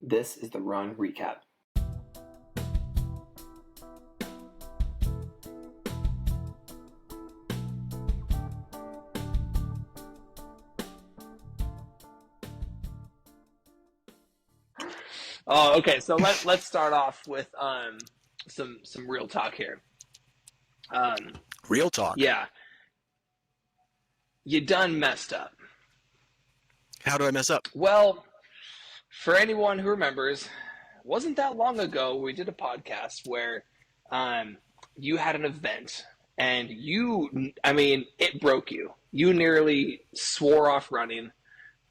This is the Run Recap. Oh, okay. So let's start off with some real talk here. Real talk. Yeah, you done messed up. How did I mess up? Well, for anyone who remembers, it wasn't that long ago we did a podcast where you had an event and it broke you. You nearly swore off running,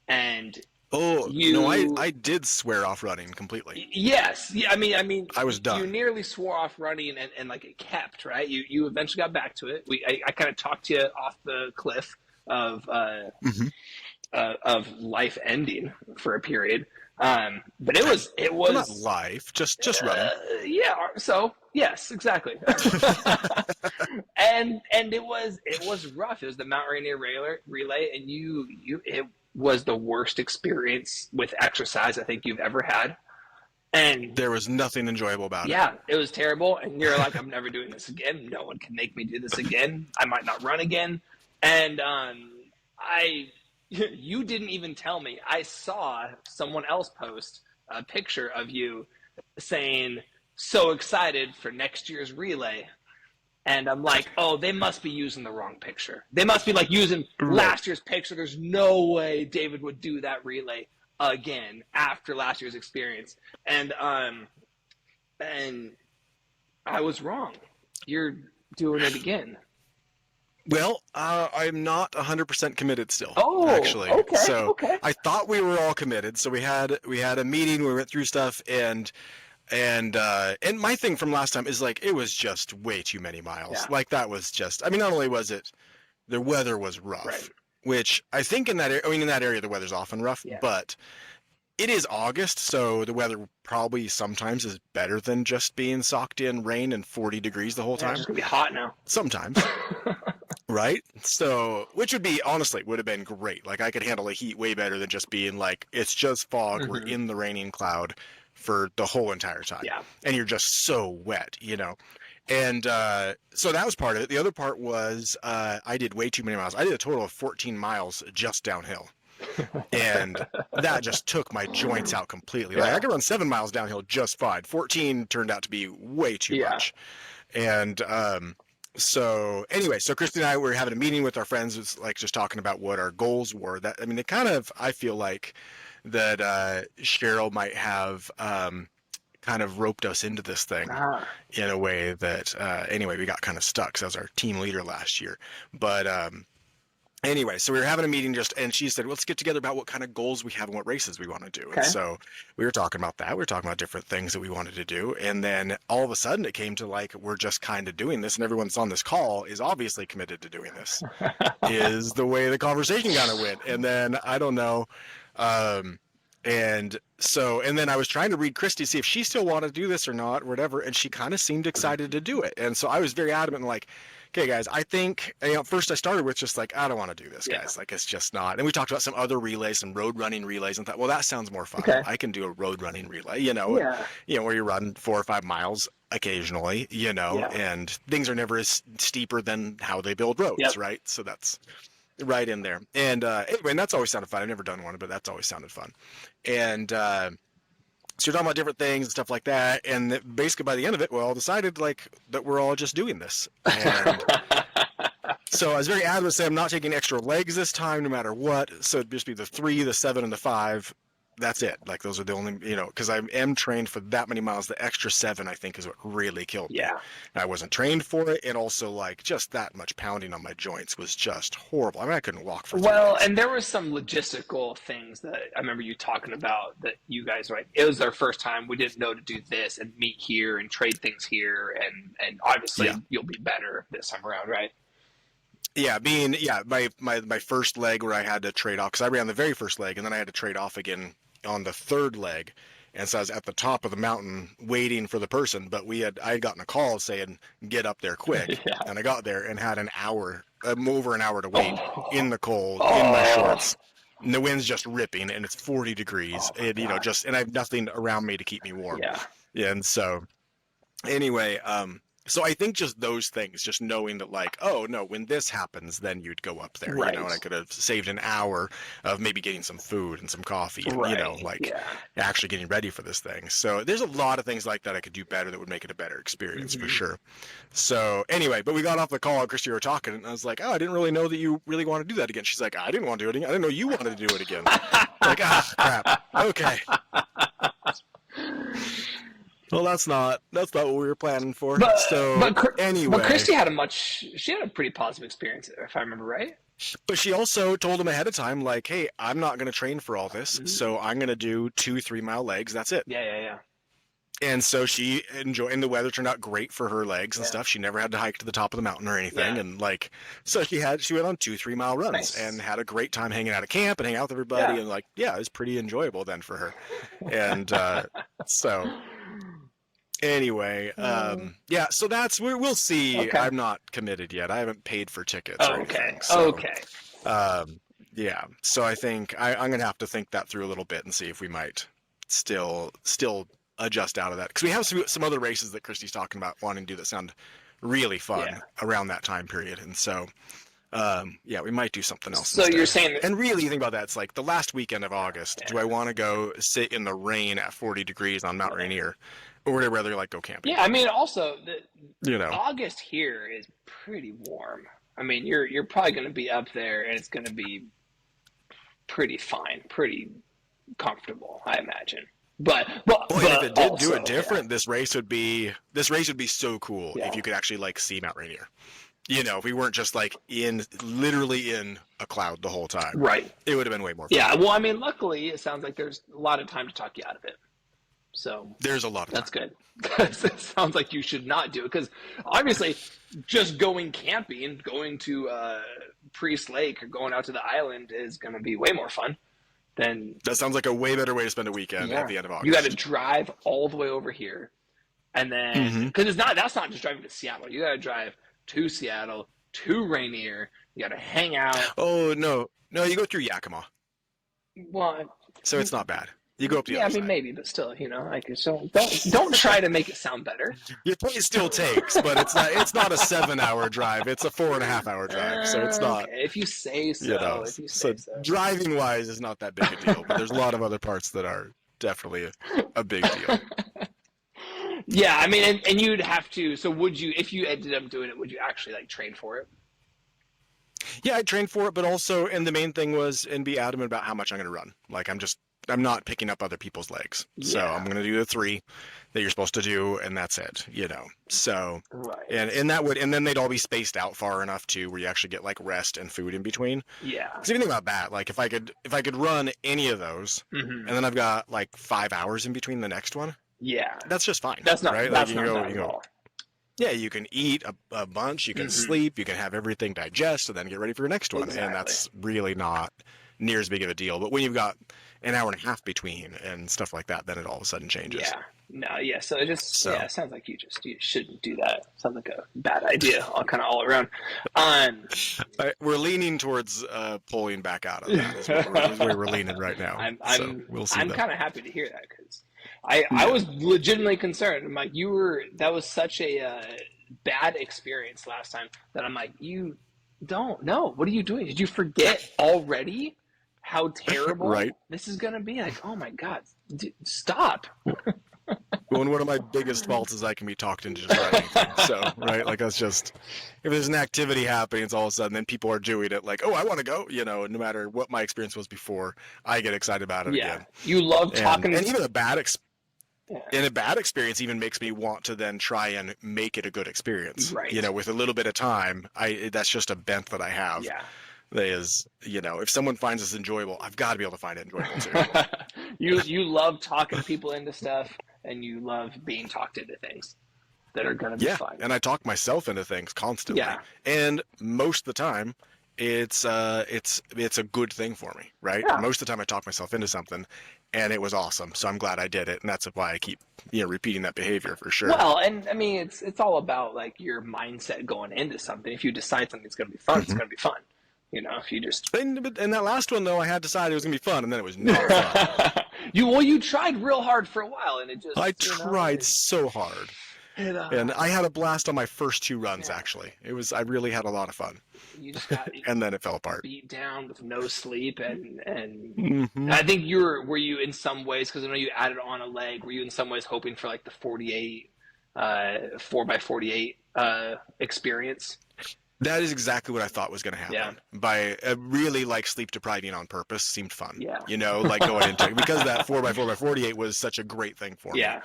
and Oh, no, you I did swear off running completely. yes, yeah, I was you done. nearly swore off running, and like it kept, right? You eventually got back to it. I kind of talked you off the cliff of Hmm. of life ending for a period. But it Well, not was life, just running. yeah. So yes, exactly. And it was rough. It was the Mount Rainier relay, and it was the worst experience with exercise I think you've ever had. And There was nothing enjoyable about it. yeah, it was terrible. And you're like, I'm never doing this again. No one can make me do this again. I might not run again. And you didn't even tell me. I saw someone else post a picture of you saying, so excited for next year's relay. And I'm like, oh, they must be using the wrong picture. They must be like using Right. last year's picture. There's no way David would do that relay again after last year's experience. And I was wrong. You're doing it again. Well, I'm not 100% committed still, Oh, actually. okay, So okay. I thought we were all committed. So we had a meeting, we went through stuff, and my thing from last time is like it was just way too many miles. Yeah. Like that was just. I mean, not only was it, the weather was rough, Right. which I think in that in that area the weather's often rough, Yeah. but it is August, so the weather probably sometimes is better than just being socked in rain and 40 degrees the whole It's time. just gonna be hot now. Sometimes, right? So, which would be honestly would have been great. Like I could handle the heat way better than just being like it's just fog. We're Mhm. in the raining cloud for the whole entire time, Yeah. and you're just so wet. And so that was part of it. The other part was I did way too many miles. I did a total of 14 miles just downhill, and that just took my joints out completely. Like Yeah. I could run 7 miles downhill just fine. 14 turned out to be way too Yeah. much, and so anyway, so Christy and I were having a meeting with our friends, it was like just talking about what our goals were. That I mean, I feel like that Cheryl might have kind of roped us into this thing Ah, in a way that anyway we got kind of stuck. 'Cause I was our team leader last year, but anyway, so we were having a meeting and she said, let's get together about what kind of goals we have and what races we want to do. okay. And so we were talking about that. We were talking about different things that we wanted to do. And then all of a sudden it came to like, we're just kind of doing this, and everyone's on this call is obviously committed to doing this, is the way the conversation kind of went. And then I don't know. And then I was trying to read Christy, see if she still wanted to do this or not, or whatever. And she kind of seemed excited to do it. And so I was very adamant, like, okay, guys, I think, first I started with just like, I don't want to do this, Yeah. guys. Like, it's just not. And we talked about some other relays, some road running relays, and thought, well, that sounds more fun. Okay. I can do a road running relay, Yeah. where you run 4 or 5 miles occasionally, Yeah. and things are never as steeper than how they build roads, Yep. right? So that's right in there. And anyway, and that's always sounded fun. I've never done one, but that's always sounded fun. And so you're talking about different things and stuff like that. And basically by the end of it, we all decided like that we're all just doing this. And so I was very adamant to say I'm not taking extra legs this time, no matter what. So it'd just be the 3, the 7, and the 5. That's it. Like those are the only, because I am trained for that many miles. The extra 7, I think, is what really killed me. Yeah. I wasn't trained for it, and also like just that much pounding on my joints was just horrible. I mean, I couldn't walk for 3 Well, days. and there were some logistical things that I remember you talking about that you guys were like, it was our first time. We didn't know to do this and meet here and trade things here. And obviously Yeah. you'll be better this time around, right? Yeah, my first leg where I had to trade off because I ran the very first leg and then I had to trade off again on the third leg, and so I was at the top of the mountain waiting for the person. But I had gotten a call saying get up there quick, Yeah. and I got there and had an hour, over an hour to wait Oh. in the cold in my shorts. and the wind's just ripping, and it's 40 degrees, Oh my and God. and I have nothing around me to keep me warm. Yeah. And so anyway, so I think just those things, just knowing that like, oh no, when this happens, then you'd go up there, Right. and I could have saved an hour of maybe getting some food and some coffee, and Right. like Yeah. actually getting ready for this thing. So there's a lot of things like that I could do better that would make it a better experience for sure. So anyway, but we got off the call, and Christy, we were talking, and I was like, oh, I didn't really know that you really want to do that again. She's like, I didn't want to do it again. I didn't know you wanted to do it again. Like, crap. Okay. Well, that's not what we were planning for. Anyway, but Christy had a pretty positive experience, if I remember right. But she also told him ahead of time, like, hey, I'm not going to train for all this, so I'm going to do 2-3 mile legs. That's it. Yeah. And so she enjoyed, and the weather turned out great for her legs and stuff. She never had to hike to the top of the mountain or anything. Yeah. And like, so she went on 2-3 mile runs and had a great time hanging out at camp and hanging out with everybody. Yeah. And like, yeah, it was pretty enjoyable then for her. And so anyway, yeah, so we'll see. Okay. I'm not committed yet. I haven't paid for tickets or Okay. anything. So, Okay. yeah, so I think I'm gonna have to think that through a little bit and see if we might still adjust out of that, because we have some other races that Christy's talking about wanting to do that sound really fun around that time period, and so yeah, we might do something else. So instead. you're saying that, and really, you think about that, it's like the last weekend of August. Do I want to go sit in the rain at 40 degrees on Mount Rainier, or would I rather like go camping? yeah, I mean, also You know, August here is pretty warm. I mean, you're probably going to be up there, and it's going to be pretty fine, pretty comfortable, I imagine. But if it did also, do it different, this race would be so cool if you could actually like see Mount Rainier. You know, if we weren't just like literally in a cloud the whole time. Right. It would have been way more fun. Yeah, well, I mean, luckily, it sounds like there's a lot of time to talk you out of it. So there's a lot of time. that's good. Because it sounds like you should not do it. Because obviously, just going camping, going to Priest Lake, or going out to the island is going to be way more fun than. That sounds like a way better way to spend a weekend at the end of August. You got to drive all the way over here, and then because that's not just driving to Seattle. You got to drive to Seattle, to Rainier. You got to hang out. Oh no, you go through Yakima, Well, so it's not bad. You go up the yeah, I other mean side. maybe, but still, you know, like so. Don't try to make it sound better. Your point still takes, but it's not a 7-hour drive. It's a 4.5-hour drive, so it's not. Okay, if you say so. You know, if you say so driving wise is not that big a deal, but there's a lot of other parts that are definitely a big deal. Yeah, I mean, and you'd have to. So would you, if you ended up doing it, would you actually like train for it? Yeah, I trained for it, but also, and the main thing was, and be adamant about how much I'm going to run. Like, I'm not picking up other people's legs. So I'm going to do the 3 that you're supposed to do, and that's it, you know. So, and then they'd all be spaced out far enough too, where you actually get like rest and food in between. Yeah. Because if you think about that, like if I could run any of those, and then I've got like 5 hours in between the next one. Yeah. That's just fine. That's not, right? that's like, not bad at all. Yeah, you can eat a bunch, you can sleep, you can have everything digest, and then get ready for your next one. Exactly. And that's really not near as big of a deal. But when you've got an hour and a half between and stuff like that, then it all of a sudden changes. Yeah. No, yeah. So it sounds like you shouldn't do that. Sounds like a bad idea, all around. We're leaning towards pulling back out of that. Is where we're leaning right now. We'll see. I'm kind of happy to hear that, because I was legitimately concerned. I'm like, that was such a bad experience last time that I'm like, you don't know. What are you doing? Did you forget already how terrible this is going to be? Like, oh my God, stop. Well, and one of my biggest faults is I can be talked into just writing things. So, right, like that's just, if there's an activity happening, it's all of a sudden, then people are doing it like, oh, I want to go, you know, no matter what my experience was before, I get excited about it again. You love talking. And even a bad experience even makes me want to then try and make it a good experience. Right. You know, with a little bit of time, that's just a bent that I have. Yeah. That is, you know, if someone finds this enjoyable, I've got to be able to find it enjoyable too. You love talking people into stuff, and you love being talked into things that are going to be fun. And I talk myself into things constantly. Yeah. And most of the time, it's a good thing for me, right? Yeah. Most of the time I talk myself into something, and it was awesome. So I'm glad I did it, and that's why I keep repeating that behavior for sure. Well, and I mean, it's all about like your mindset going into something. If you decide something's going to be fun, it's going to be fun. if you just And that last one though, I had decided it was gonna be fun, and then it was not fun. you tried real hard for a while, and it just I tried so hard, and I had a blast on my first 2 runs. Actually, I really had a lot of fun. You just got and then it fell apart. beat down with no sleep, and Mm-hmm. I think were you in some ways, because I know you added on a leg, were you in some ways hoping for like the 48 4x48 experience? That is exactly what I thought was going to happen. Yeah. By really like sleep depriving on purpose seemed fun. Yeah. Like going into it, because that 4x4x48 was such a great thing for me. Yeah.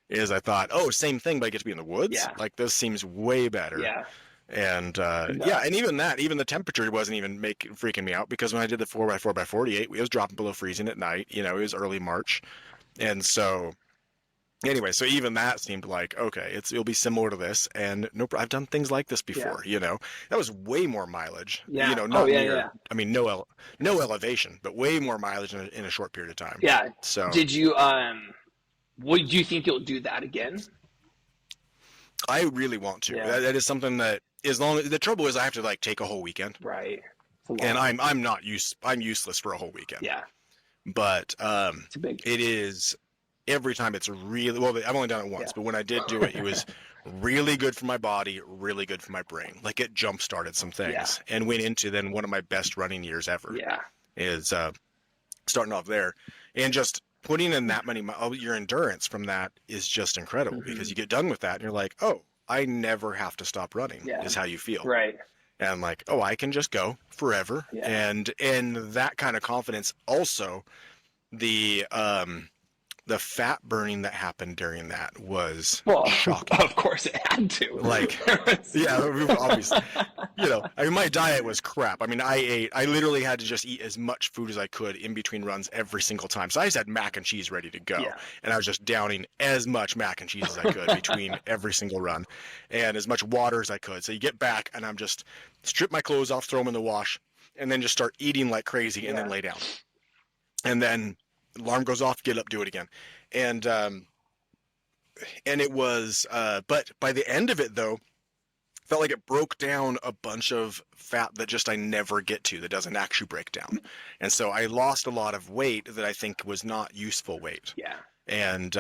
Is I thought, oh, same thing, but I get to be in the woods. Yeah. Like this seems way better. Yeah. And and even the temperature wasn't even freaking me out, because when I did the 4x4x48, it was dropping below freezing at night. It was early March, and so anyway, so even that seemed like, okay, it'll be similar to this, and I've done things like this before. Yeah. That was way more mileage. Yeah. Not near. I mean, no elevation, but way more mileage in a short period of time. Yeah. So did you do you think you'll do that again? I really want to. Yeah. That is something that, as long as the trouble is, I have to like take a whole weekend. Right. And I'm useless for a whole weekend. Yeah. But It's a big. it is every time. It's really well. I've only done it once, Yeah. but when I did do it, it was really good for my body, really good for my brain. Like it jump started some things, and went into then one of my best running years ever. Yeah. Is starting off there, and just putting in that many your endurance from that is just incredible, because you get done with that and you're like, oh, I never have to stop running. Yeah. Is how you feel. Right. And like, oh, I can just go forever. Yeah. And that kind of confidence. Also, the fat burning that happened during that was shocking. Of course it had to. Like, yeah, obviously. I mean, my diet was crap. I mean, I literally had to just eat as much food as I could in between runs every single time. So I just had mac and cheese ready to go. Yeah. And I was just downing as much mac and cheese as I could between every single run, and as much water as I could. So you get back, and I'm just strip my clothes off, throw them in the wash, and then just start eating like crazy, and then lay down. And then alarm goes off, get up, do it again. And it was, but by the end of it though, felt like it broke down a bunch of fat that just I never get to, that doesn't actually break down. And so I lost a lot of weight that I think was not useful weight. Yeah. And,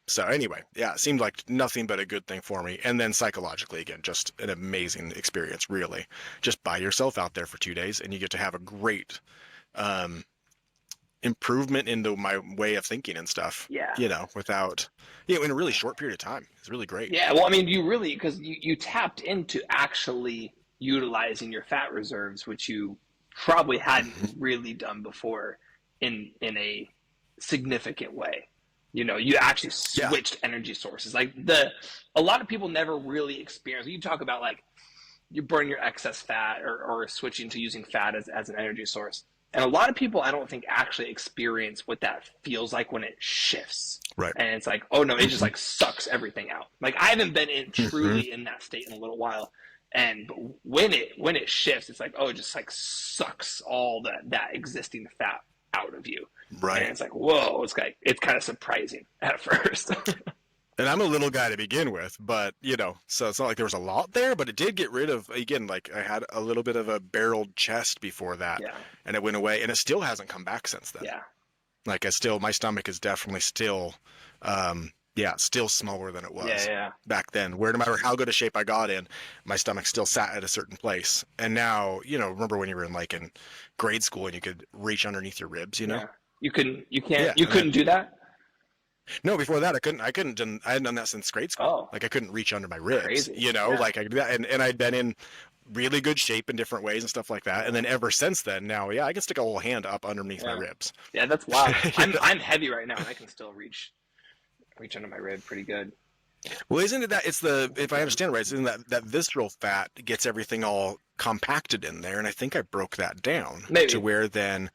so anyway, yeah, it seemed like nothing but a good thing for me. And then psychologically, again, just an amazing experience, really. Just by yourself out there for 2 days, and you get to have a great, improvement into my way of thinking and stuff. Yeah. Without, in a really short period of time. It's really great. Yeah. Well, I mean, because you tapped into actually utilizing your fat reserves, which you probably hadn't really done before in a significant way. You actually switched energy sources. Like a lot of people never really experience. You talk about like you burn your excess fat or switching to using fat as an energy source. And a lot of people, I don't think, actually experience what that feels like when it shifts. Right. And it's like, oh no, it just like sucks everything out. Like I haven't been truly in that state in a little while. And when it shifts, it's like, oh, it just like sucks all that existing fat out of you. Right. And it's like, whoa, it's kind of surprising at first. And I'm a little guy to begin with, but so it's not like there was a lot there, but it did get rid of, again, like I had a little bit of a barreled chest before that, and it went away, and it still hasn't come back since then. Yeah. Like my stomach is definitely still, still smaller than it was back then, where no matter how good a shape I got in, my stomach still sat at a certain place. And now, remember when you were in grade school and you could reach underneath your ribs, Yeah. You couldn't do that? No, before that I hadn't done that since grade school. Oh. Like I couldn't reach under my ribs, Crazy. like I could do that, and I'd been in really good shape in different ways and stuff like that. And then ever since then, now, I can stick a whole hand up underneath my ribs. Yeah, that's wild. I'm heavy right now, and I can still reach under my rib pretty good. Well, isn't it that if I understand right, isn't that visceral fat gets everything all compacted in there? And I think I broke that down to where then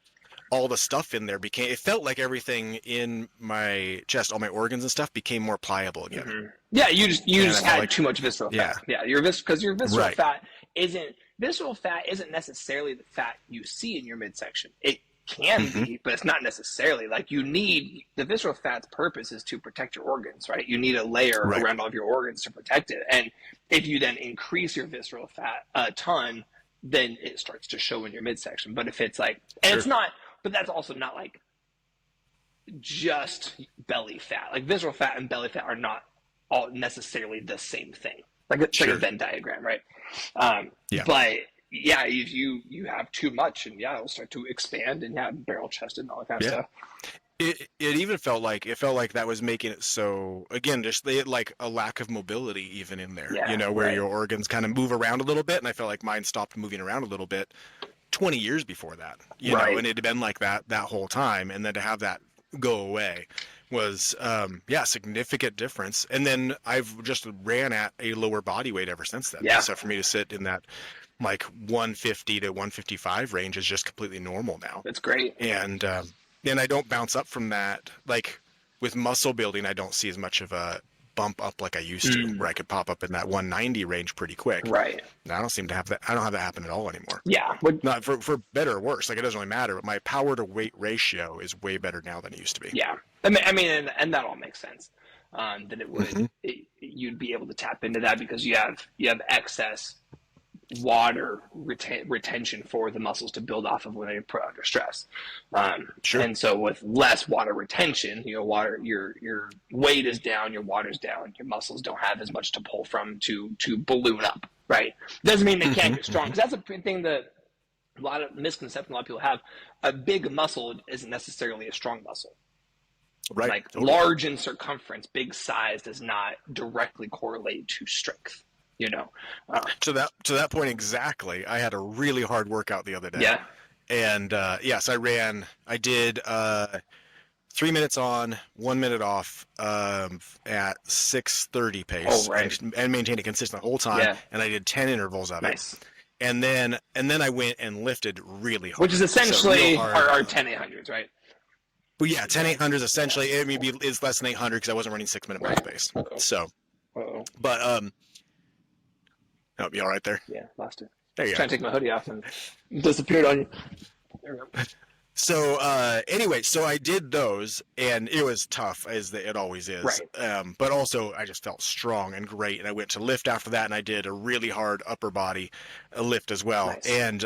all the stuff in there it felt like everything in my chest, all my organs and stuff became more pliable again. Mm-hmm. Yeah, you just had too much visceral fat. Yeah, because your visceral fat isn't necessarily the fat you see in your midsection. It can be, but it's not necessarily. Like the visceral fat's purpose is to protect your organs, right? You need a layer around all of your organs to protect it. And if you then increase your visceral fat a ton, then it starts to show in your midsection. But if it's like, and it's Sure. not, but that's also not like just belly fat. Like visceral fat and belly fat are not all necessarily the same thing. Like it's like a Sure. Venn diagram, right? Yeah. But yeah, if you have too much, and yeah, it'll start to expand, and yeah, barrel chested and all that kind of Yeah. stuff. It even felt like that was making it so, again, just they had like a lack of mobility even in there, Yeah, where right. your organs kind of move around a little bit, and I felt like mine stopped moving around a little bit 20 years before that, Right. and it had been like that whole time, and then to have that go away was significant difference. And then I've just ran at a lower body weight ever since then. Yeah. So for me to sit in that like 150 to 155 range is just completely normal now. It's great. And I don't bounce up from that. Like with muscle building, I don't see as much of a bump up like I used to, where I could pop up in that 190 range pretty quick. Right. And I don't seem to have that. I don't have that happen at all anymore. Yeah. Not for better or worse. Like it doesn't really matter. But my power to weight ratio is way better now than it used to be. Yeah. I mean, and that all makes sense. That it would, you'd be able to tap into that because you have excess water retention for the muscles to build off of when they put under stress. Sure. And so with less water retention, water, your weight is down, your water's down, your muscles don't have as much to pull from to balloon up, right? Doesn't mean they can't get strong, because that's a thing that a lot of misconception a lot of people have. A big muscle isn't necessarily a strong muscle. Right. Like Totally. large in circumference, big size does not directly correlate to strength. To that point exactly, I had a really hard workout the other day. Yeah. And yes, I did 3 minutes on, 1 minute off at 6:30 pace. Oh, right. And maintained it consistent the whole time. Yeah. And I did 10 intervals of Nice. it. And then I went and lifted really hard. Which is essentially So real hard. our 10-800s, right? Well, yeah, 10 800s essentially. It maybe is less than 800 because I wasn't running 6 minute mile Right. pace. Okay. So, Uh-oh. but that'll be all right there. Yeah, lost it. There you I was go. trying to take my hoodie off and it disappeared on you. There we go. So anyway, so I did those, and it was tough, as it always is. Right. But also, I just felt strong and great, and I went to lift after that, and I did a really hard upper body lift as well. Nice. And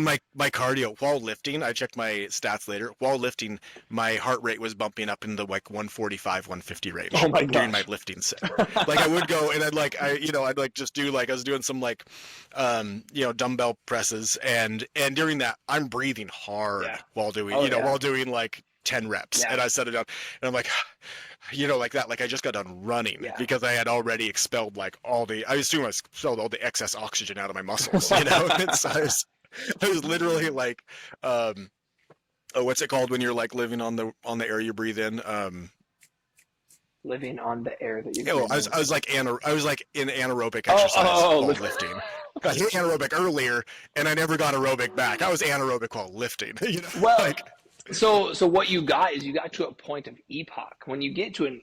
my cardio while lifting, I checked my stats later. While lifting, my heart rate was bumping up in the like 145, 150 range. Oh my during gosh. my lifting set. Like I would go and I'd just do I was doing some dumbbell presses, and during that I'm breathing hard while doing while doing like 10 reps, and I set it down, and I'm like, like that, like I just got done running because I had already expelled I assume I expelled all the excess oxygen out of my muscles, And so I was literally like, what's it called when you're like living on the air you breathe in? Living on the air that you. I was like in anaerobic exercise while lifting. I hit anaerobic earlier, and I never got aerobic back. I was anaerobic while lifting. Well, so what you got is you got to a point of epoch. When you get to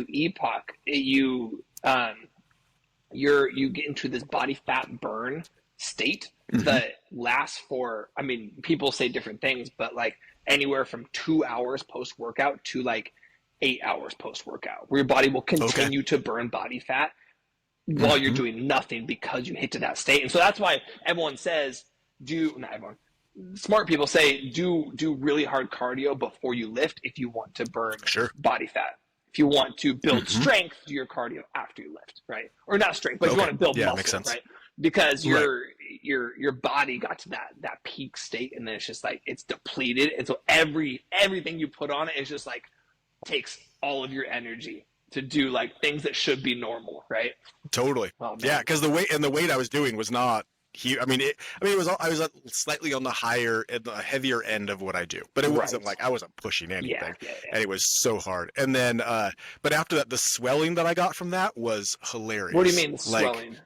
epoch, you get into this body fat burn state that lasts for. I mean, people say different things, but like anywhere from 2 hours post workout to like 8 hours post workout, where your body will continue to burn body fat while you're doing nothing because you hit to that state. And so that's why everyone says smart people say do really hard cardio before you lift if you want to burn body fat. If you want to build strength, do your cardio after you lift, right? Or not strength, but you want to build muscle, makes sense. right? Because your body got to that peak state, and then it's just like it's depleted, and so everything you put on it is just like takes all of your energy to do like things that should be normal, right? Totally. Oh, yeah, because the weight I was doing was not huge. I was slightly on the heavier end of what I do, but it wasn't like I wasn't pushing anything, and it was so hard. And then, but after that, the swelling that I got from that was hilarious. What do you mean the swelling?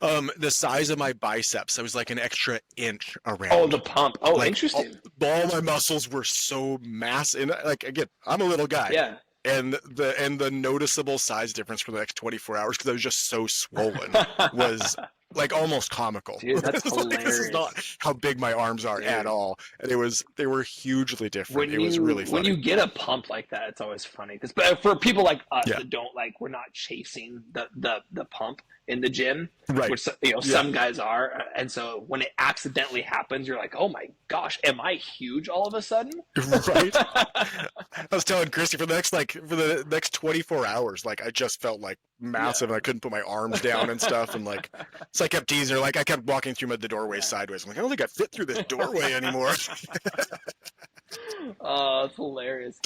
The size of my biceps, I was like an extra inch around. Oh, the pump. Oh, interesting. All my muscles were so massive. Like again, I'm a little guy. Yeah. And the noticeable size difference for the next 24 hours, because I was just so swollen, was like almost comical. Dude, that's It's like, this is not hilarious. how big my arms are Dude. at all. And they were hugely different. When It was really when funny. you get a pump like that, it's always funny. But for people like us Yeah. that don't like, we're not chasing the pump in the gym, Right. which some guys are, and so when it accidentally happens, you're like, oh my gosh, am I huge all of a sudden? Right. I was telling Christy for the next 24 hours, like I just felt like massive, and I couldn't put my arms down and stuff, and like so I kept teasing her, like I kept walking through the doorway sideways. I'm like, I don't think I fit through this doorway anymore. Oh, it's hilarious.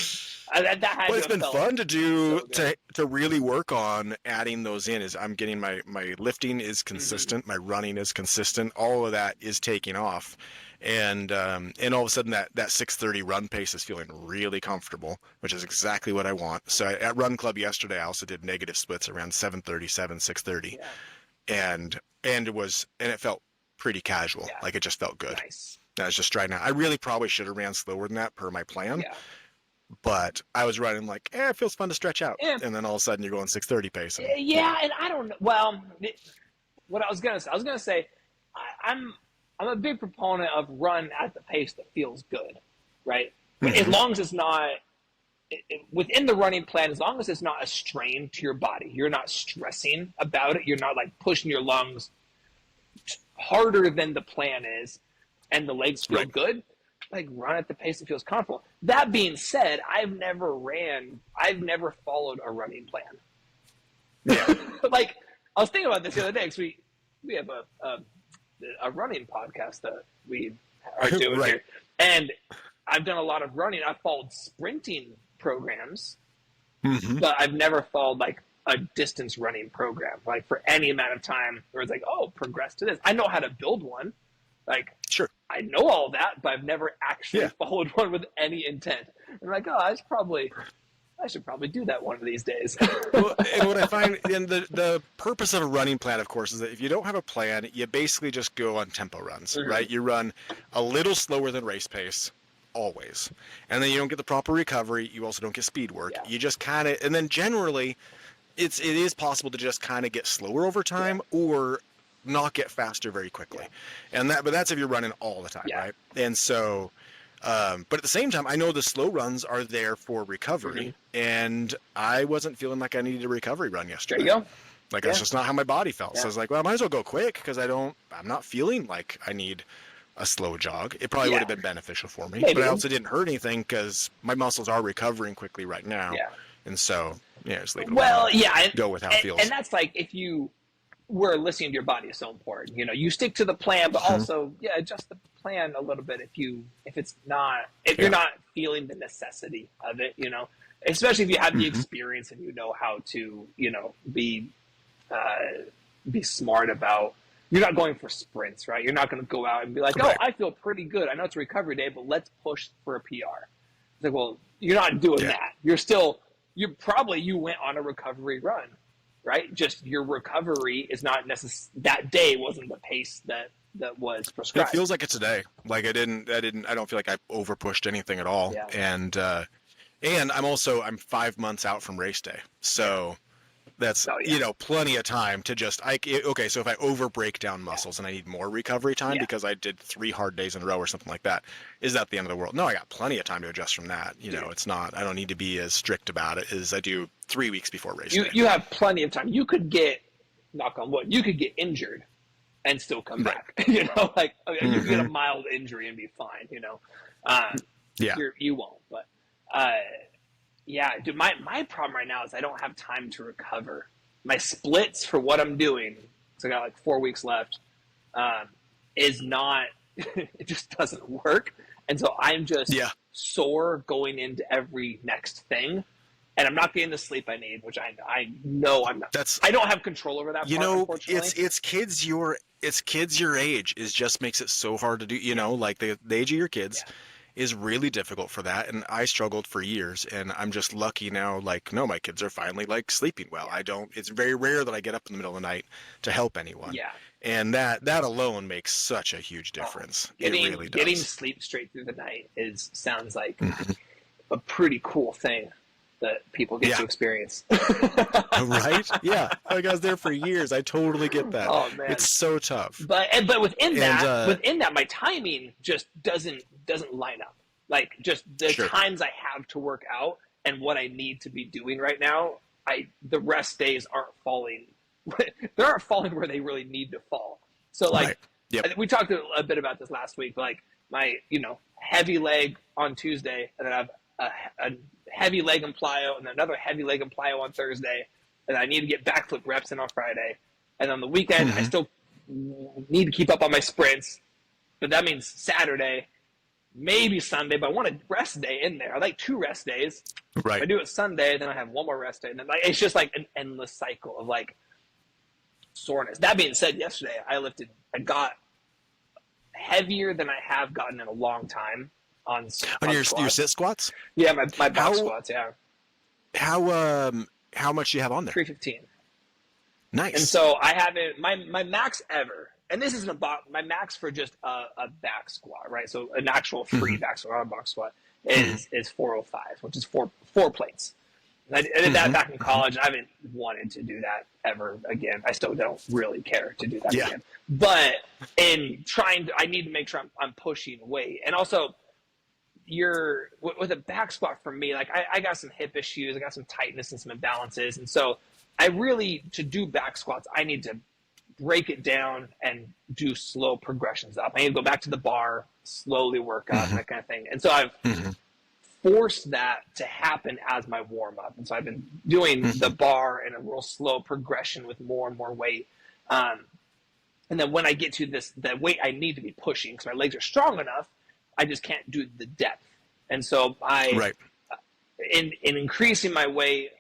That had But to it's have been felt fun to do so good. to really work on adding those in. Is I'm getting my lifting is consistent, my running is consistent, all of that is taking off, and all of a sudden that 6:30 run pace is feeling really comfortable, which is exactly what I want. So at Run Club yesterday, I also did negative splits around 7:37, 6:30, Yeah. and it felt pretty casual, Yeah. like it just felt good. Nice. I was just trying to. I really probably should have ran slower than that per my plan. Yeah. But I was running like, it feels fun to stretch out. Yeah. And then all of a sudden you're going 6:30 pace. And, Yeah, and I don't know. Well, what I was gonna say, I'm a big proponent of run at the pace that feels good, right? As long as it's not within the running plan, as long as it's not a strain to your body, you're not stressing about it. You're not like pushing your lungs harder than the plan is, and the legs feel good. Like run at the pace that feels comfortable. That being said, I've never followed a running plan. Yeah. Like I was thinking about this the other day because we have a running podcast that we are doing here, and I've done a lot of running. I've followed sprinting programs, but I've never followed like a distance running program, like for any amount of time where it's like, oh, progress to this. I know how to build one. Like, sure. I know all that, but I've never actually followed one with any intent. I'm like, oh, I should probably do that one of these days. Well, and what I find, and the purpose of a running plan, of course, is that if you don't have a plan, you basically just go on tempo runs, right? You run a little slower than race pace, always. And then you don't get the proper recovery. You also don't get speed work. Yeah. You just kind of, and then generally, it is possible to just kind of get slower over time or not get faster very quickly. And but that's if you're running all the time, right? And so, but at the same time, I know the slow runs are there for recovery, and I wasn't feeling like I needed a recovery run yesterday. There you go. Like that's just not how my body felt. Yeah. So I was like, well, I might as well go quick because I'm not feeling like I need a slow jog. It probably would have been beneficial for me, but I also didn't hurt anything because my muscles are recovering quickly right now. Yeah. And so, just leave it alone. Go with how it feels. And that's like where listening to your body is so important. You stick to the plan, but also adjust the plan a little bit if you're not feeling the necessity of it. Especially if you have the experience and you know how to be smart about. You're not going for sprints, right? You're not going to go out and be like, oh, I feel pretty good. I know it's a recovery day, but let's push for a PR. It's like, well, you're not doing that. You went on a recovery run, right? Just your recovery is not that day wasn't the pace that was prescribed. It feels like it's a day. Like I don't feel like I over pushed anything at all. Yeah. And I'm 5 months out from race day. So that's, plenty of time to just, so if I over break down muscles and I need more recovery time because I did 3 hard days in a row or something like that, is that the end of the world? No, I got plenty of time to adjust from that. It's not, I don't need to be as strict about it as I do 3 weeks before race day. You have plenty of time. You could get, knock on wood, you could get injured and still come back. You could get a mild injury and be fine, You won't, but, dude, my problem right now is I don't have time to recover. My splits for what I'm doing, so I got like 4 weeks left, is not, it just doesn't work. And so I'm just sore going into every next thing. And I'm not getting the sleep I need, which I know I'm not. I don't have control over that part, unfortunately. It's kids your age just makes it so hard to do, like the age of your kids. Is really difficult for that, and I struggled for years, and I'm just lucky now, like, no, my kids are finally like sleeping well. It's very rare that I get up in the middle of the night to help anyone. And that alone makes such a huge difference. It really does. Getting sleep straight through the night sounds like a pretty cool thing. that people get to experience. Right? Yeah. Like I was there for years. I totally get that. Oh man, it's so tough. But within that, my timing just doesn't line up. Like just the times I have to work out and what I need to be doing right now, the rest days aren't falling. They aren't falling where they really need to fall. So like, we talked a bit about this last week. But like my heavy leg on Tuesday, and then I have a heavy leg and plyo, and another heavy leg and plyo on Thursday, and I need to get backflip reps in on Friday, and on the weekend I still need to keep up on my sprints, but that means Saturday, maybe Sunday, but I want a rest day in there. I like 2 rest days. Right. If I do it Sunday, then I have 1 more rest day, and then it's just like an endless cycle of like soreness. That being said, yesterday I got heavier than I have gotten in a long time on your sit squats. Yeah, my box squats. Yeah. How much do you have on there? 315. Nice. And so I haven't my max ever, and this isn't my max for just a back squat, right? So an actual free back squat, not a box squat, is 405, which is four plates. And I did that back in college. I haven't wanted to do that ever again. I still don't really care to do that again. But in trying to, I need to make sure I'm pushing weight. And also, with a back squat for me, like I got some hip issues, I got some tightness and some imbalances. And so to do back squats, I need to break it down and do slow progressions up. I need to go back to the bar, slowly work up, that kind of thing. And so I've forced that to happen as my warm up. And so I've been doing the bar in a real slow progression with more and more weight. And then when I get to the weight I need to be pushing, because my legs are strong enough, I just can't do the depth. And so in increasing my weight,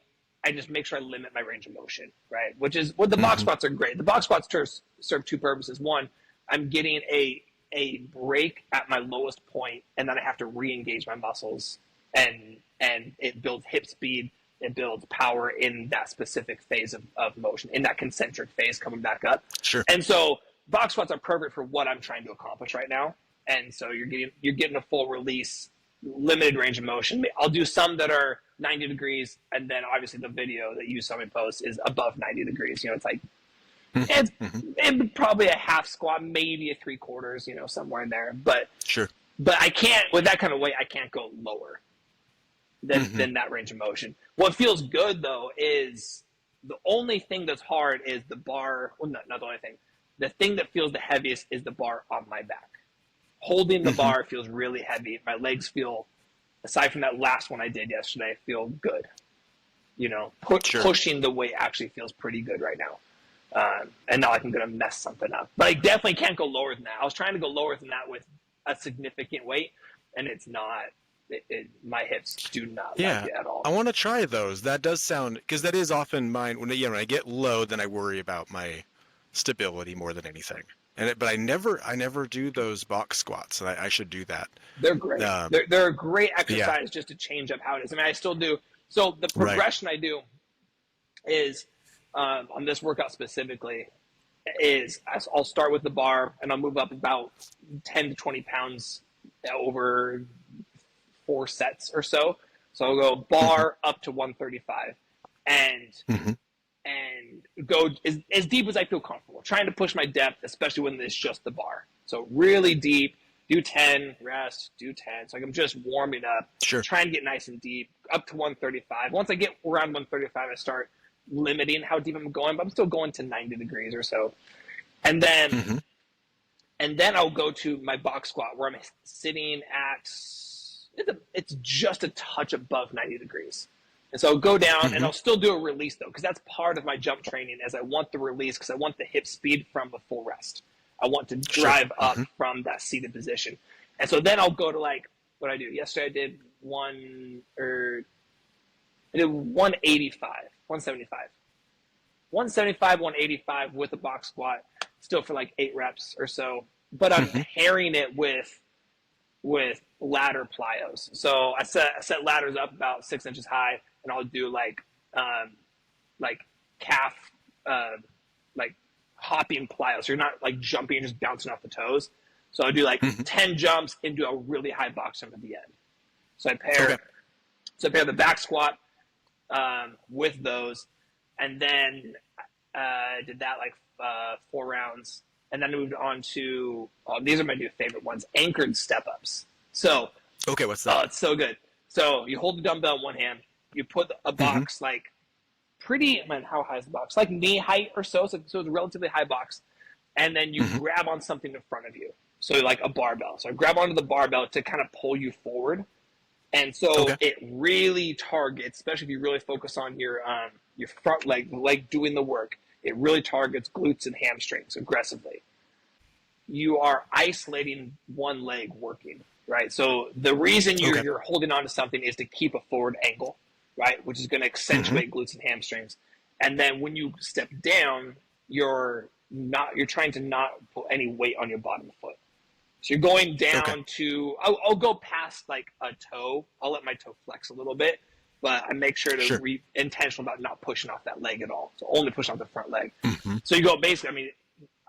I just make sure I limit my range of motion, right? Which is what the box squats are great. The box squats serve 2 purposes. One, I'm getting a break at my lowest point, and then I have to re-engage my muscles, and it builds hip speed, it builds power in that specific phase of motion, in that concentric phase coming back up. Sure. And so box squats are perfect for what I'm trying to accomplish right now. And so you're getting a full release, limited range of motion. I'll do some that are 90 degrees, and then obviously the video that you saw me post is above 90 degrees. It's like it's probably a half squat, maybe a 3/4, somewhere in there. But I can't, with that kind of weight, I can't go lower than that range of motion. What feels good though is the only thing that's hard is the bar. Well, not the only thing. The thing that feels the heaviest is the bar on my back. Holding the bar feels really heavy. My legs feel, aside from that last one I did yesterday, feel good. Pushing the weight actually feels pretty good right now. And not like I'm going to mess something up. But I definitely can't go lower than that. I was trying to go lower than that with a significant weight, and it's not. My hips do not like it at all. I want to try those. That does sound, because that is often mine. When I get low, then I worry about my stability more than anything. But I never do those box squats, and I should do that. They're great. They're a great exercise just to change up how it is. I mean, I still do. So the progression I do is on this workout specifically is I'll start with the bar, and I'll move up about 10 to 20 pounds over 4 sets or so. So I'll go bar up to 135 and go as deep as I feel comfortable, trying to push my depth, especially when it's just the bar. So really deep, do 10, rest, do 10. So I'm just warming up, trying to get nice and deep, up to 135. Once I get around 135, I start limiting how deep I'm going, but I'm still going to 90 degrees or so. And then I'll go to my box squat where I'm sitting at, it's just a touch above 90 degrees. And so I'll go down and I'll still do a release though, because that's part of my jump training, as I want the release because I want the hip speed from the full rest. I want to drive up from that seated position. And so then I'll go to like what I do. Yesterday I did 185, 175. 175, 185 with a box squat, still for like 8 reps or so. But I'm pairing it with ladder plyos. So I set ladders up about 6 inches high, and I'll do like calf, like hopping plyos. So you're not like jumping, you're just bouncing off the toes. So I'll do like 10 jumps and do a really high box jump at the end. So I pair the back squat with those, and then did that like 4 rounds, and then moved on to these are my new favorite ones: anchored step ups. So Okay, what's that? it's so good. So you hold the dumbbell in one hand, you put a box like pretty, man, how high is the box? Like knee height or so. So it's a relatively high box, and then you grab on something in front of you. So like a barbell. So I grab onto the barbell to kind of pull you forward. And so it really targets, especially if you really focus on your front leg, like doing the work, it really targets glutes and hamstrings aggressively. You are isolating one leg working, right? So the reason you're holding on to something is to keep a forward angle, right? Which is going to accentuate glutes and hamstrings. And then when you step down, you're trying to not put any weight on your bottom foot. So you're going down to, I'll go past like a toe. I'll let my toe flex a little bit, but I make sure to be intentional about not pushing off that leg at all. So only push off the front leg. So you go basically, I mean,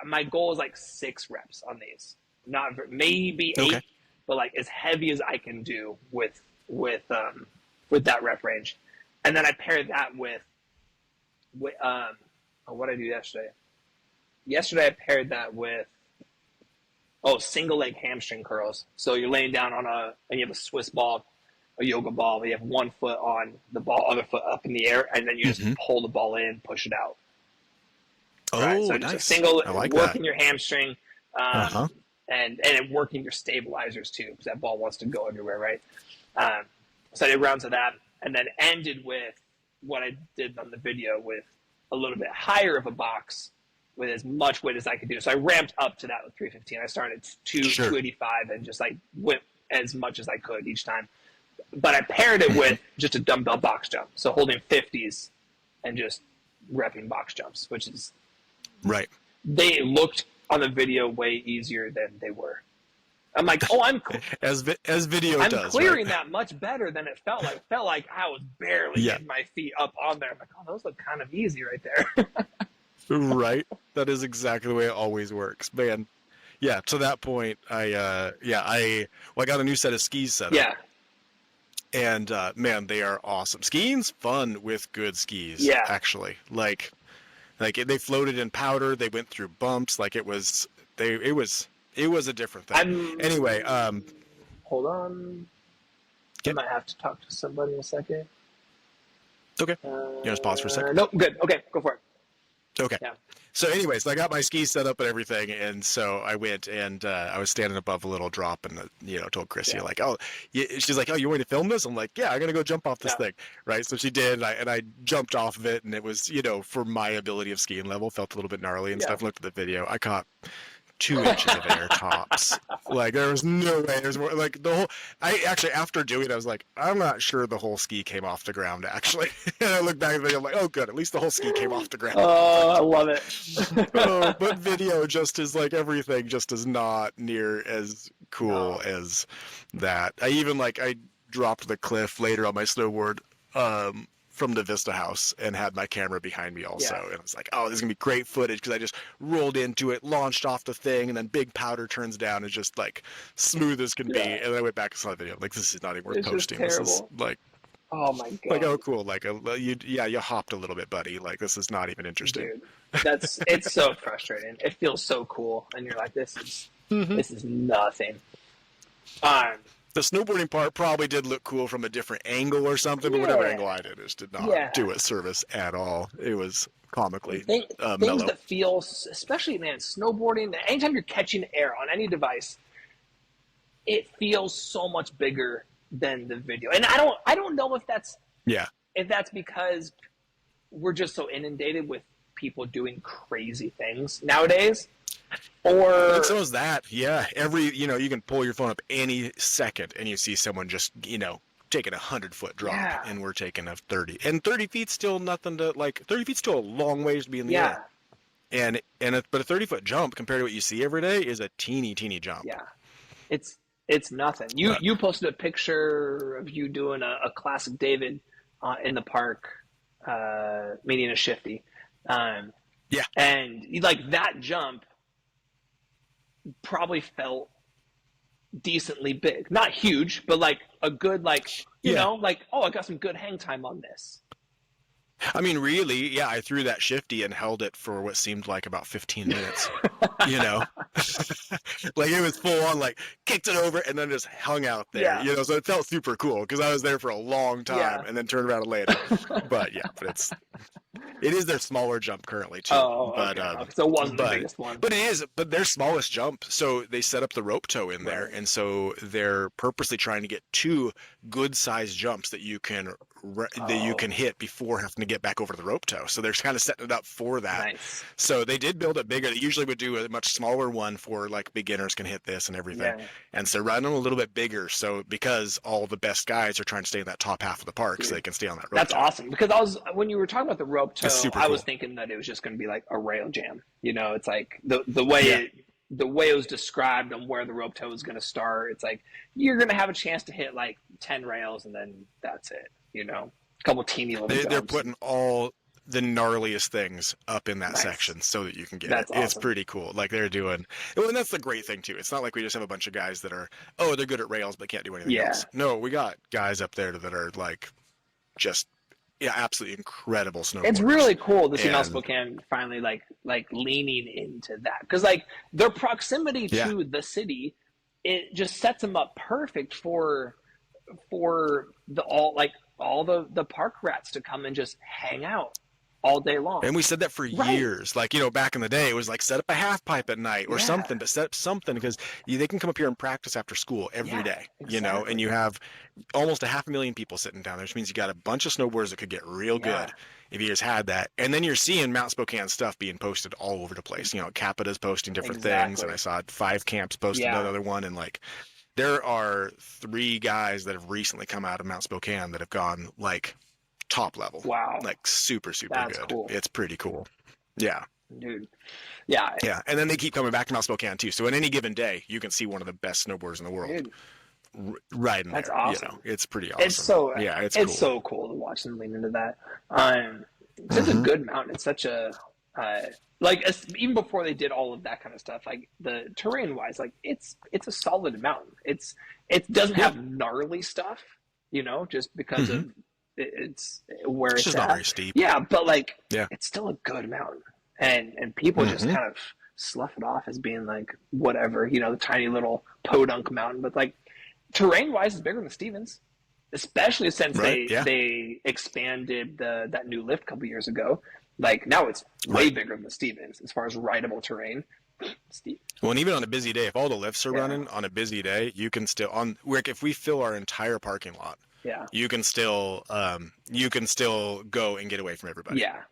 my goal is like 6 reps on these, not maybe 8, but like as heavy as I can do with that rep range. And then I pair that with what did I do yesterday? Yesterday I paired that with single leg hamstring curls. So you're laying down and you have a Swiss ball, a yoga ball. You have one foot on the ball, other foot up in the air, and then you just pull the ball in, push it out. Oh, so nice. Just a single, I like working that. your hamstring, and working your stabilizers too, because that ball wants to go everywhere, right? So I did rounds of that, and then ended with what I did on the video with a little bit higher of a box, with as much weight as I could do. So I ramped up to that with 315. I started at 285 and just like went as much as I could each time. But I paired it with just a dumbbell box jump. So holding 50s and just repping box jumps, which is they looked on the video way easier than they were. I'm like, I'm as video I'm does. clearing that much better than it felt like. It felt like I was barely getting my feet up on there. I'm like, those look kind of easy right there. Right, that is exactly the way it always works, man. Yeah, to that point, I got a new set of skis set up. And man, they are awesome. Skiing's fun with good skis. Actually, like they floated in powder. They went through bumps. Like it was a different thing. Anyway, hold on. I might have to talk to somebody in a second. Okay. You just pause for a second? Nope, good. Okay, go for it. Okay. Yeah. So anyways, I got my skis set up and everything, and so I went and I was standing above a little drop and, told Chrissy, she's like, you want to film this? I'm like, yeah, I'm going to go jump off this thing, right? So she did, and I jumped off of it, and it was, for my ability of skiing level, felt a little bit gnarly and stuff. Looked at the video. I caught 2 inches of air tops. Like there was no way. There's more. Like the whole. I actually after doing it, I was like, I'm not sure the whole ski came off the ground actually. And I look back at the video, I'm like, oh good, at least the whole ski came off the ground. Oh, I love it. But video just is like everything just is not near as cool as that. I dropped the cliff later on my snowboard. From the Vista house and had my camera behind me also. And I was like, this is going to be great footage because I just rolled into it, launched off the thing, and then big powder turns down and just like smooth as can be. And then I went back and saw the video. I'm like, this is not even worth posting. This is like, oh my God. Like, oh, cool. Like, you hopped a little bit, buddy. Like, this is not even interesting. Dude, it's so frustrating. It feels so cool. And you're like, this is nothing. The snowboarding part probably did look cool from a different angle or something, but whatever angle I did, it did not do it service at all. It was comically things mellow. That feel, especially, man, snowboarding, anytime you're catching air on any device, it feels so much bigger than the video. And I don't know if that's because we're just so inundated with people doing crazy things nowadays. I think so is that. Yeah. You can pull your phone up any second and you see someone just, taking 100-foot drop and we're taking a 30. And 30 feet's still nothing to 30 feet's still a long ways to be in the air. But a 30-foot jump compared to what you see every day is a teeny jump. Yeah. It's nothing. You posted a picture of you doing a classic David in the park, meeting a shifty. And that jump probably felt decently big, not huge, but like a good, I got some good hang time on this. I mean, really, yeah, I threw that shifty and held it for what seemed like about 15 minutes, you know? Like it was full on, like kicked it over and then just hung out there, Yeah, so it felt super cool because I was there for a long time yeah. and then turned around and landed. But yeah, but it is their smaller jump currently too. Oh, But okay. Okay, so it wasn't the but biggest one. but it is their smallest jump. So they set up the rope tow in there, Right. and so they're purposely trying to get two good sized jumps that you Oh, can hit before having to get back over to the rope tow. So they're kind of setting it up for that. nice. So they did build it bigger. They usually would do a much smaller one for like beginners can hit this and everything. Yeah, And so running them a little bit bigger. So because all the best guys are trying to stay in that top half of the park, so dude. they can stay on that rope That's tow. awesome because when you were talking about the rope It's tow, super I was cool. thinking that it was just going to be like a rail jam. It's like the way Yeah. it was described and where the rope tow was going to start. It's like you're going to have a chance to hit like 10 rails and then that's it. A couple teeny little They're jumps. putting all the gnarliest things up in that Nice. section so that you can get That's it. It's awesome. pretty cool. Like they're doing, well, and that's the great thing too. It's not like we just have a bunch of guys that are, oh, they're good at rails but can't do anything Yeah. else. No, we got guys up there that are like just, yeah, absolutely incredible snowboarders. It's really cool to see Mount And Spokane finally like leaning into that because like their proximity yeah, to the city, it just sets them up perfect for all the park rats to come and just hang out all day long. and we said that for Right. years. Like, back in the day, it was like set up a half pipe at night or Yeah. something, but set up something because they can come up here and practice after school every Yeah, day, exactly. and you have almost 500,000 people sitting down there, which means you got a bunch of snowboarders that could get real Yeah. good if you just had that. And then you're seeing Mount Spokane stuff being posted all over the place. Capita's posting different things, and Exactly. I saw Five Camps posted Yeah. another one, and like there are 3 guys that have recently come out of Mount Spokane that have gone like top level, Wow. like super That's good. cool. It's pretty cool. Yeah. Dude. Yeah. Yeah, and then they keep coming back to Mount Spokane too. So in any given day, you can see one of the best snowboarders in the world Dude. riding That's there. awesome. It's pretty awesome. It's cool. so cool to watch them lean into that. It's such a Mhm. good mountain. It's such a even before they did all of that kind of stuff, like the terrain wise, like it's a solid mountain. It doesn't Yeah. have gnarly stuff, just because Mhm. of it's where It's it's just not at. very steep. Yeah, but like Yeah. it's still a good mountain, and people just Mhm. kind of slough it off as being like whatever, the tiny little podunk mountain. But like terrain wise, it's bigger than Stevens, especially since Right, yeah. they expanded that new lift a couple years ago. Like now it's way Right. bigger than the Stevens as far as rideable terrain. Well, and even on a busy day, if all the lifts are Yeah. running on a busy day, you can still if we fill our entire parking lot, Yeah, you can still go and get away from everybody. yeah,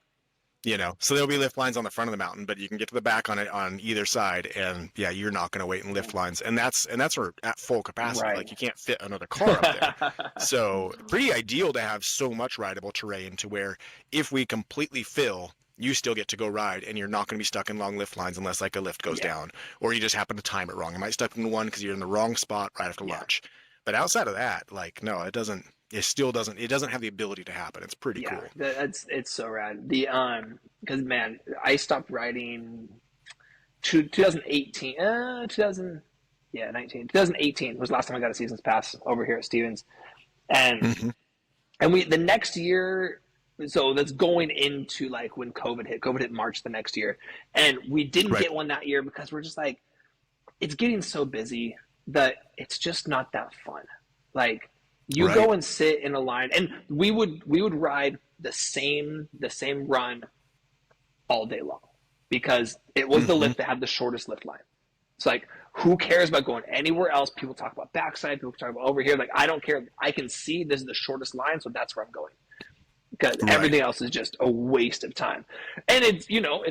So there'll be lift lines on the front of the mountain, but you can get to the back on it on either side, and yeah, you're not going to wait in lift lines, and that's at full capacity. Right. Like you can't fit another car up there. So pretty ideal to have so much rideable terrain to where if we completely fill, you still get to go ride, and you're not going to be stuck in long lift lines unless like a lift goes Yeah. down, or you just happen to time it wrong. You might stuck in one because you're in the wrong spot right after Yeah. lunch. But outside of that, like no, it doesn't. It still doesn't. It doesn't have the ability to happen. It's pretty yeah. cool. It's so rad. Because man, I stopped riding 2018, 2018 was the last time I got a season's pass over here at Stevens, and Mhm. the next year. So that's going into like when COVID hit. COVID hit March the next year, and we didn't Right. get one that year because we're just like, it's getting so busy that it's just not that fun. Like you Right. go and sit in a line, and we would ride the same run all day long because it was the Mhm. lift that had the shortest lift line. It's like, who cares about going anywhere else? People talk about backside, people talk about over here. Like, I don't care. I can see this is the shortest line, so that's where I'm going. Because Right. everything else is just a waste of time. And it's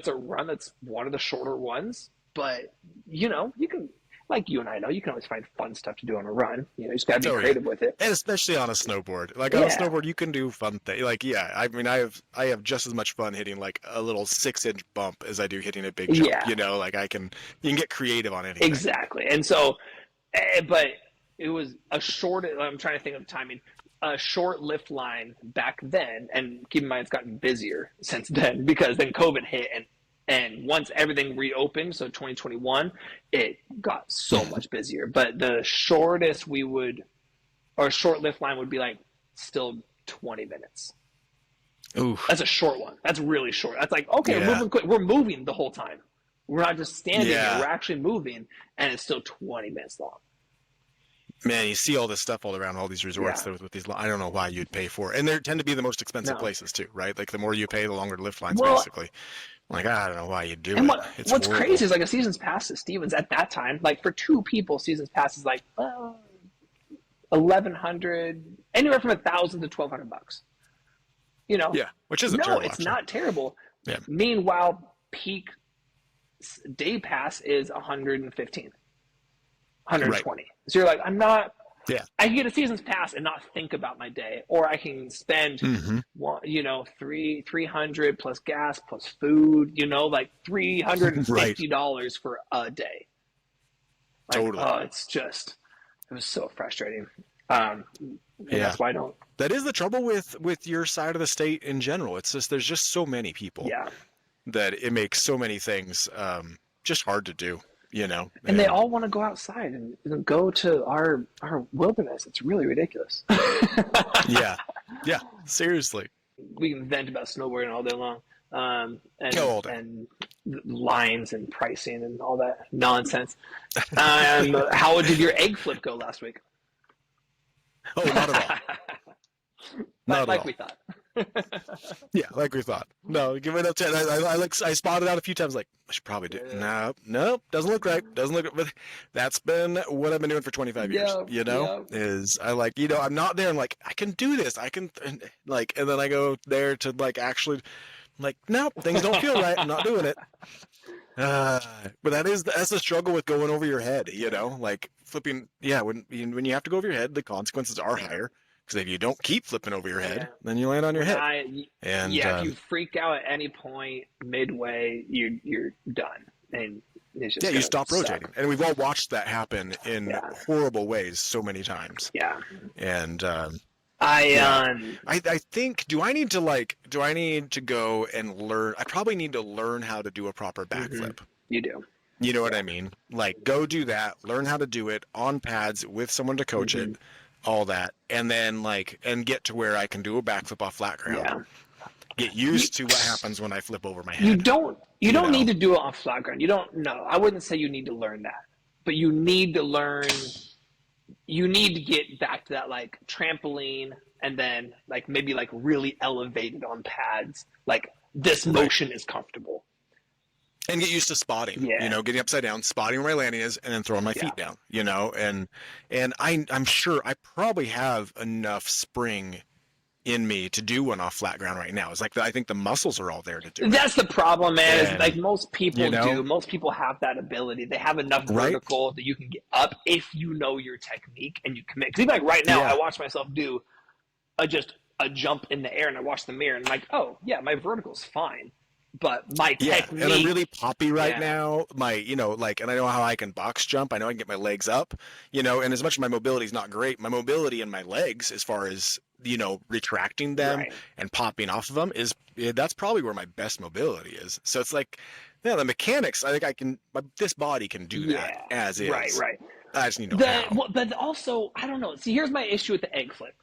a run that's one of the shorter ones, but you can, like you and I know, you can always find fun stuff to do on a run. You just gotta be Oh, yeah. creative with it. And especially on a snowboard. Like on a Yeah. snowboard, you can do fun things. Like, yeah, I mean, I have just as much fun hitting like a little 6-inch bump as I do hitting a big jump. Yeah. Like you can get creative on anything. Exactly. And so, but it was I'm trying to think of timing, a short lift line back then. And keep in mind, it's gotten busier since then because then COVID hit and once everything reopened, so 2021, it got so much busier. But the shortest short lift line would be like still 20 minutes. Ooh. That's a short one. That's really short. That's like, okay, Yeah. we're moving quick. We're moving the whole time. We're not just standing Yeah. here. We're actually moving, and it's still 20 minutes long. Man, you see all this stuff all around all these resorts Yeah. with these. I don't know why you'd pay for it, and they tend to be the most expensive No. places too, right? Like the more you pay, the longer the lift lines, Well, basically. Like I don't know why you do and it. It's what's horrible. crazy is like a season's pass at Stevens at that time, like for two people, season's pass is like 1,100, anywhere from 1,000 to 1,200 bucks. You know, Yeah, which isn't no, terrible. it's Actually. not terrible. Yeah. Meanwhile, peak day pass is 115, 120. Right. So you're like, I'm not. Yeah. I can get a season's pass and not think about my day, or I can spend, Mm-hmm. 300 plus gas plus food. Like $350 for a day. Like, Totally. it was so frustrating. And Yeah. that's why I don't. That is the trouble with your side of the state in general. It's just there's just so many people Yeah. that it makes so many things just hard to do. And they all want to go outside and go to our wilderness. It's really ridiculous. yeah, seriously. We can vent about snowboarding all day long, All day. and lines and pricing and all that nonsense. How did your egg flip go last week? Oh, not at all. Not like at all. we thought. Yeah, like we thought. No, give it a 10. I spotted out a few times. Like I should probably do. Nope, doesn't look right. Doesn't look. But that's been what I've been doing for 25 years. Is I I'm not there. I'm like I can do this. I can and then I go there to actually nope, things don't feel right. I'm not doing it. But that's the struggle with going over your head. Like flipping. Yeah, when you have to go over your head, the consequences are higher. Because if you don't keep flipping over your head, then you land on your head. If you freak out at any point midway, you're done, and it's just you stop suck. rotating. And we've all watched that happen in horrible ways so many times. Yeah. And I think do I need to go and learn? I probably need to learn how to do a proper backflip. You do. You know what I mean? Go do that, learn how to do it on pads with someone to coach it. All that, and then and get to where I can do a backflip off flat ground. Yeah. Get used to what happens when I flip over my head. You don't need to do it on flat ground. You don't know. I wouldn't say you need to learn that, but you need to learn. You need to get back to that trampoline, and then maybe really elevated on pads. This motion is comfortable. And get used to spotting, getting upside down, spotting where my landing is, and then throwing my feet down, and I'm sure I probably have enough spring in me to do one off flat ground right now. It's I think the muscles are all there to do it. That's the problem, man. Is most people do. Most people have that ability. They have enough vertical that you can get up if you know your technique and you commit. Because even right now, I watch myself do a jump in the air, and I watch the mirror, and I'm like, oh yeah, my vertical's fine. But my technique, and I'm really poppy right now. My, and I know how I can box jump. I know I can get my legs up, and as much as my mobility is not great, my mobility in my legs, as far as retracting them and popping off of them, that's probably where my best mobility is. So it's the mechanics. I think this body can do that as is. Right. I just need to know how. But also, I don't know. See, here's my issue with the egg flip.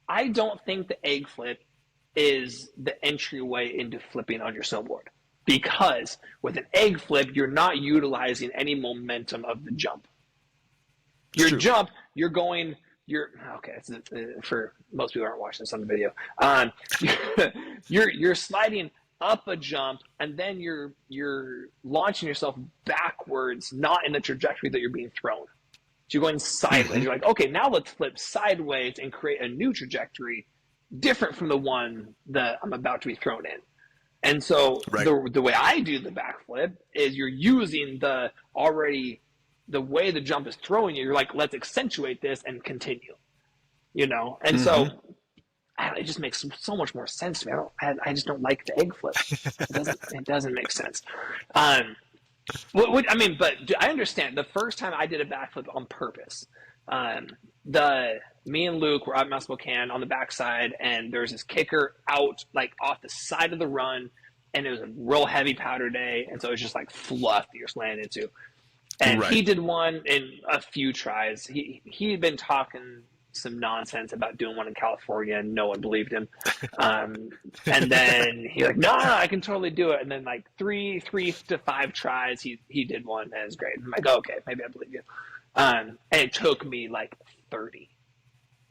I don't think the egg flip is the entryway into flipping on your snowboard, because with an egg flip, you're not utilizing any momentum of the jump. Your jump, for most people who aren't watching this on the video, you're sliding up a jump, and then you're launching yourself backwards, not in the trajectory that you're being thrown. So you're going sideways. You're like, okay, now let's flip sideways and create a new trajectory different from the one that I'm about to be thrown in. And so the way I do the backflip is you're using the way the jump is throwing you. You're like, let's accentuate this and continue, And so it just makes so much more sense to me. I just don't like the egg flip. It doesn't make sense. But I understand. The first time I did a backflip on purpose, me and Luke were out in Mount Spokane on the backside, and there's this kicker out off the side of the run, and it was a real heavy powder day, and so it was just fluff that you're landing into. And he did one in a few tries. He had been talking some nonsense about doing one in California, and no one believed him. And then he's like, no, I can totally do it. And then like three to five tries, he did one, and it was great. I'm like, oh, okay, maybe I believe you. And it took me like 30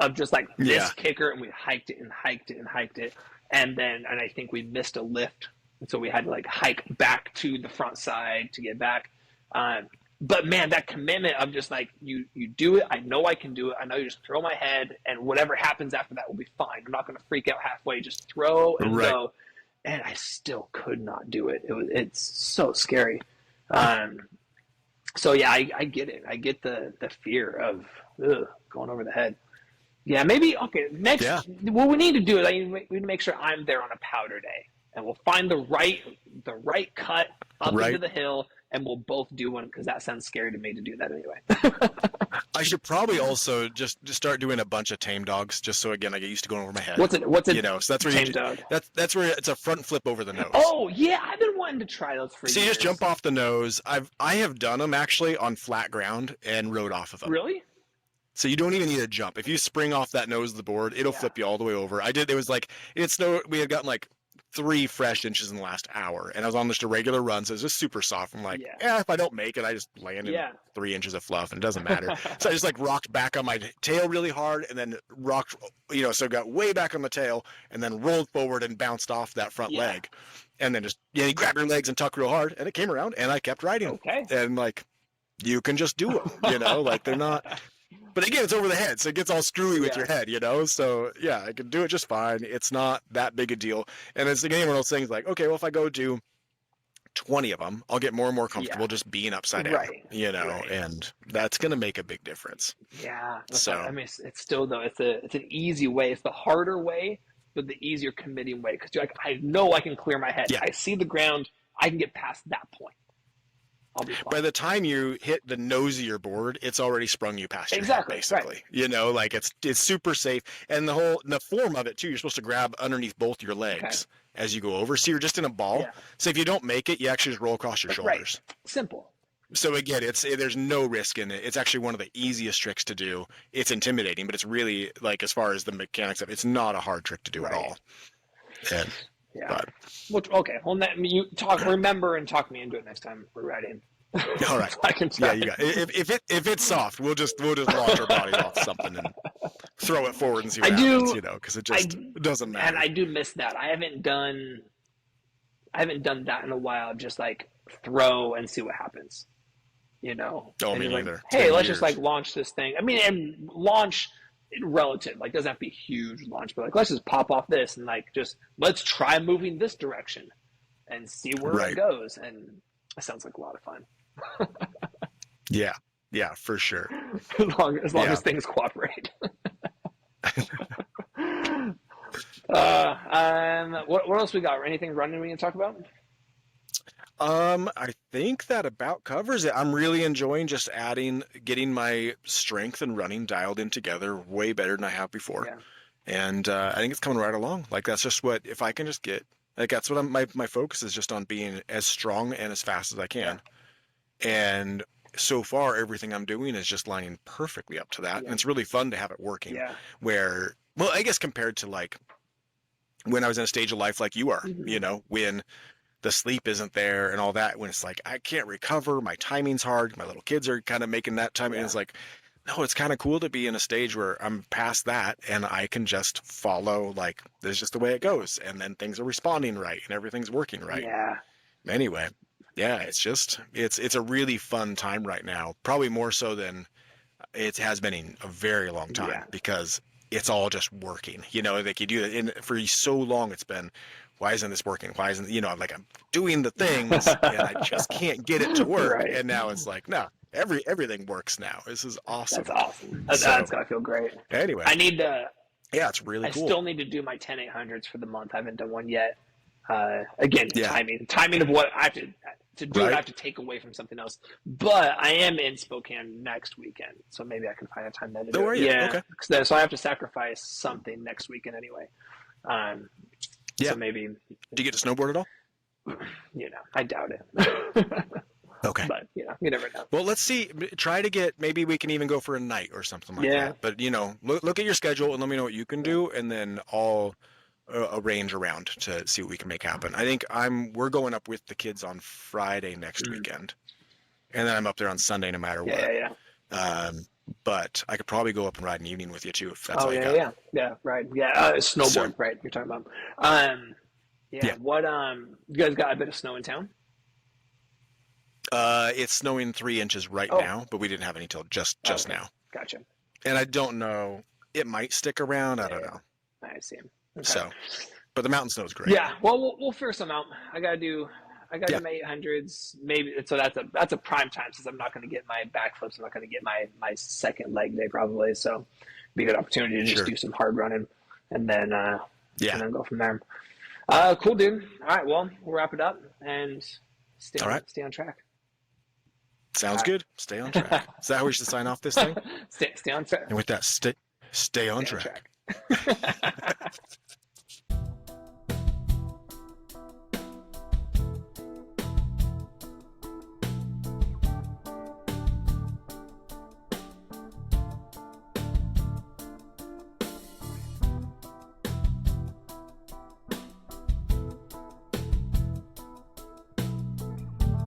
of just like this kicker, and we hiked it and hiked it and hiked it. And I think we missed a lift. And so we had to like hike back to the front side to get back. But man, that commitment of just like, you do it. I know I can do it. I know you just throw my head, and whatever happens after that will be fine. I'm not going to freak out halfway. Just throw and go. And I still could not do it. It's so scary. So yeah, I get it. I get the fear of going over the head. Yeah, maybe, okay, next, what we need to do is we need to make sure I'm there on a powder day. And we'll find the right cut up into the hill, and we'll both do one, because that sounds scary to me to do that anyway. I should probably also just start doing a bunch of tame dogs, just so again I get used to going over my head. What's it? You know, so that's where tame dog? That's where it's a front flip over the nose. Oh yeah, I've been wanting to try those for years. So you just jump off the nose. I have done them actually on flat ground and rode off of them. Really? So you don't even need to jump. If you spring off that nose of the board, it'll flip you all the way over. It was like, it snowed, we had gotten like 3 fresh inches in the last hour, and I was on just a regular run, so it was just super soft. I'm like, if I don't make it, I just land in 3 inches of fluff, and it doesn't matter. So I just like rocked back on my tail really hard, and then rocked, so got way back on the tail, and then rolled forward and bounced off that front leg. And then just, you grab your legs and tuck real hard, and it came around, and I kept riding. Okay. And like, you can just do them, like they're not... But again, it's over the head, so it gets all screwy with your head, So, yeah, I can do it just fine. It's not that big a deal. And it's again one of those things like, okay, well, if I go do 20 of them, I'll get more and more comfortable just being upside down, and that's going to make a big difference. Yeah. So, I mean, it's still, though, it's an easy way. It's the harder way, but the easier committing way. Because like, I know I can clear my head. Yeah. I see the ground. I can get past that point. I'll be fine. By the time you hit the nose of your board, it's already sprung you past your head, basically. Right. Like it's super safe. And the form of it too, you're supposed to grab underneath both your legs as you go over. So you're just in a ball. Yeah. So if you don't make it, you actually just roll across your shoulders. Right. Simple. So again, there's no risk in it. It's actually one of the easiest tricks to do. It's intimidating, but it's really, like, as far as the mechanics of it, it's not a hard trick to do at all. And okay. Well, you remember and talk me into it next time we're riding. All right. I can try. Yeah, you got it. If it's soft, we'll just launch our body off something and throw it forward and see what happens. Because it doesn't matter. And I do miss that. I haven't done that in a while. Just like throw and see what happens. Oh, me neither. Hey, let's just like launch this thing. I mean, and launch. Relative, like, doesn't have to be huge launch, but like, let's just pop off this and like, just let's try moving this direction and see where it goes. And it sounds like a lot of fun. yeah, for sure. as long as things cooperate. What else we got? Anything running we can talk about? I think that about covers it. I'm really enjoying just getting my strength and running dialed in together way better than I have before. Yeah. And I think it's coming right along. Like, that's just if I can just get, like, that's what my focus is, just on being as strong and as fast as I can. Yeah. And so far, everything I'm doing is just lining perfectly up to that. Yeah. And it's really fun to have it working. Yeah. Where, well, I guess compared to like when I was in a stage of life like you are, when the sleep isn't there and all that, when it's like, I can't recover, my timing's hard, my little kids are kind of making that time. And it's like, no, it's kind of cool to be in a stage where I'm past that and I can just follow, like, this is just the way it goes. And then things are responding right and everything's working right. Yeah. Anyway, yeah, it's a really fun time right now. Probably more so than it has been in a very long time, because it's all just working, like you do that. And for so long it's been, why isn't this working? Why isn't, like, I'm doing the things and I just can't get it to work. Right. And now it's like, no, everything works now. This is awesome. That's awesome. That's gotta feel great. Anyway, I need to. Yeah, it's really cool. I still need to do my 10-800s for the month. I haven't done one yet. Again, timing of what I have to do. I have to take away from something else. But I am in Spokane next weekend, so maybe I can find a time then to do it. Yeah. Okay. So I have to sacrifice something next weekend anyway. So maybe. Do you get to snowboard at all? I doubt it. Okay. But you never know. Well, let's see. Try to get. Maybe we can even go for a night or something like Yeah. that. But look at your schedule and let me know what you can do, and then I'll arrange around to see what we can make happen. I think we're going up with the kids on Friday next weekend, and then I'm up there on Sunday no matter what. Yeah. But I could probably go up and ride an evening with you too if that's all you got. Yeah. Right. Yeah. Snowboard. So, right. You're talking about. Yeah. What? You guys got a bit of snow in town? It's snowing 3 inches right now, but we didn't have any till just now. Gotcha. And I don't know. It might stick around. I don't know. I see. Okay. So, but the mountain snow is great. Yeah. Well, we'll figure some out. I gotta do my 800s. Maybe so. That's a prime time since I'm not going to get my backflips. I'm not going to get my second leg day probably. So, be a good opportunity to just do some hard running and then and then go from there. Cool, dude. All right. Well, we'll wrap it up and stay on track. Sounds good. Stay on track. Is that how we should sign off this thing? Stay on track. And with that, stay on track.